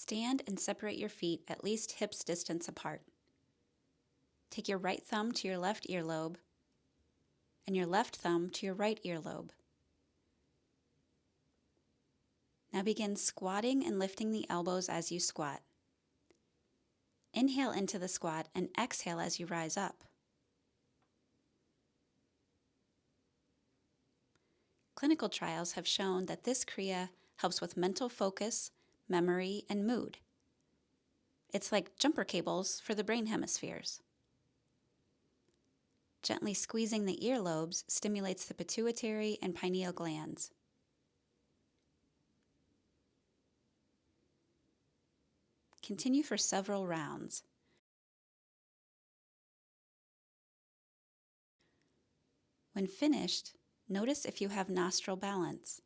Stand and separate your feet at least hips distance apart. Take your right thumb to your left earlobe and your left thumb to your right earlobe. Now begin squatting and lifting the elbows as you squat. Inhale into the squat and exhale as you rise up. Clinical trials have shown that this Kriya helps with mental focus, memory, and mood. It's like jumper cables for the brain hemispheres. Gently squeezing the earlobes stimulates the pituitary and pineal glands. Continue for several rounds. When finished, notice if you have nostril balance.